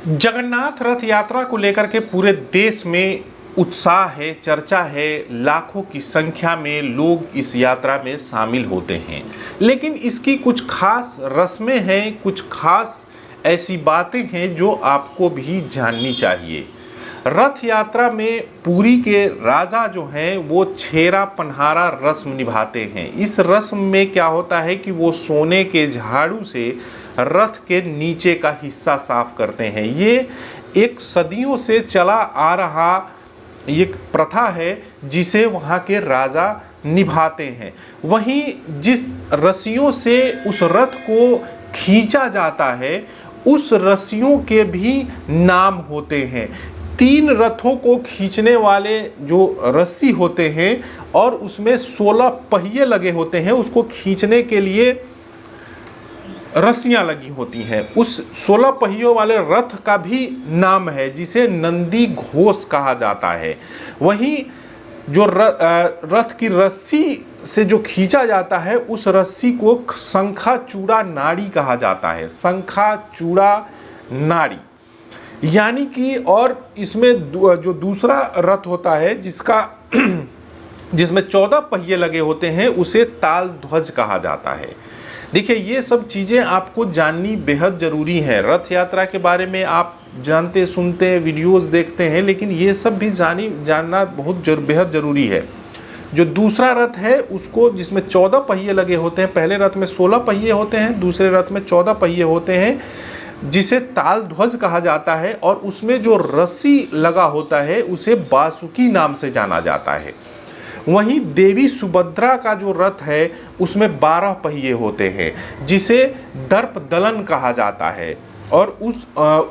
जगन्नाथ रथ यात्रा को लेकर के पूरे देश में उत्साह है, चर्चा है। लाखों की संख्या में लोग इस यात्रा में शामिल होते हैं, लेकिन इसकी कुछ खास रस्में हैं, कुछ खास ऐसी बातें हैं जो आपको भी जाननी चाहिए। रथ यात्रा में पुरी के राजा जो हैं वो छेरा पन्हारा रस्म निभाते हैं। इस रस्म में क्या होता है कि वो सोने के झाड़ू से रथ के नीचे का हिस्सा साफ करते हैं। ये एक सदियों से चला आ रहा एक प्रथा है जिसे वहाँ के राजा निभाते हैं। वहीं जिस रस्सियों से उस रथ को खींचा जाता है उस रस्सियों के भी नाम होते हैं। 3 रथों को खींचने वाले जो रस्सी होते हैं और उसमें 16 पहिए लगे होते हैं, उसको खींचने के लिए रस्सियां लगी होती हैं। उस 16 पहियों वाले रथ का भी नाम है जिसे नंदी घोष कहा जाता है। वहीं जो रथ की रस्सी से जो खींचा जाता है उस रस्सी को शंखा चूड़ा नाड़ी कहा जाता है। शंखा चूड़ा नाड़ी यानी कि, और इसमें जो दूसरा रथ होता है जिसमें 14 पहिए लगे होते हैं उसे ताल ध्वज कहा जाता है। देखिए, ये सब चीज़ें आपको जाननी बेहद ज़रूरी है। रथ यात्रा के बारे में आप जानते सुनते वीडियोस देखते हैं, लेकिन ये सब भी जानना बेहद ज़रूरी है। जो दूसरा रथ है उसको, जिसमें 14 पहिए लगे होते हैं, पहले रथ में 16 पहिए होते हैं, दूसरे रथ में 14 पहिए होते हैं, जिसे ताल ध्वज कहा जाता है। और उसमें जो रस्सी लगा होता है उसे बासुकी नाम से जाना जाता है। वहीं देवी सुभद्रा का जो रथ है उसमें 12 पहिए होते हैं जिसे दर्प दलन कहा जाता है। और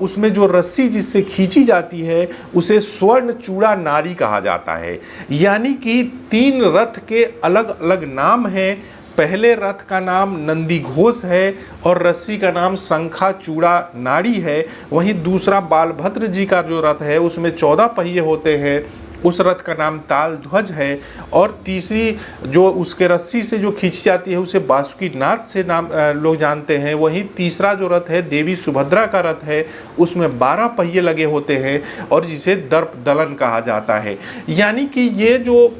उसमें जो रस्सी जिससे खींची जाती है उसे स्वर्ण चूड़ा नाड़ी कहा जाता है। यानी कि 3 रथ के अलग अलग नाम हैं। पहले रथ का नाम नंदी घोष है और रस्सी का नाम शंखा चूड़ा नाड़ी है। वहीं दूसरा बालभद्र जी का जो रथ है उसमें 14 पहिए होते हैं, उस रथ का नाम ताल ध्वज है। और तीसरी जो उसके रस्सी से जो खींची जाती है उसे बासुकी नाथ से नाम लोग जानते हैं। वहीं तीसरा जो रथ है देवी सुभद्रा का रथ है, उसमें 12 पहिए लगे होते हैं और जिसे दर्प दलन कहा जाता है। यानी कि ये जो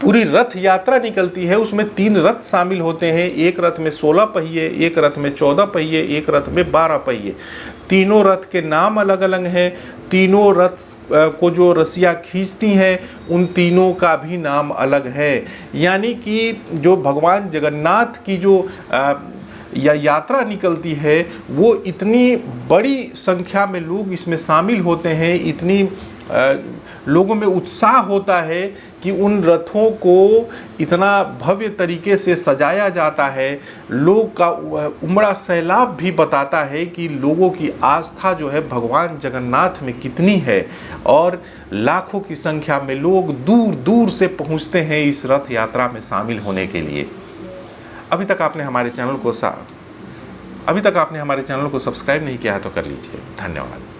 पूरी रथ यात्रा निकलती है उसमें 3 रथ शामिल होते हैं। एक रथ में 16 पहिए, एक रथ में 14 पहिए, एक रथ में 12 पहिए। तीनों रथ के नाम अलग अलग हैं। तीनों रथ को जो रस्सियाँ खींचती हैं उन तीनों का भी नाम अलग है। यानी कि जो भगवान जगन्नाथ की जो यात्रा निकलती है वो इतनी बड़ी संख्या में लोग इसमें शामिल होते हैं, इतनी लोगों में उत्साह होता है कि उन रथों को इतना भव्य तरीके से सजाया जाता है। लोग का उमड़ा सैलाब भी बताता है कि लोगों की आस्था जो है भगवान जगन्नाथ में कितनी है। और लाखों की संख्या में लोग दूर दूर से पहुंचते हैं इस रथ यात्रा में शामिल होने के लिए। अभी तक आपने हमारे चैनल को सब्सक्राइब नहीं किया है तो कर लीजिए। धन्यवाद।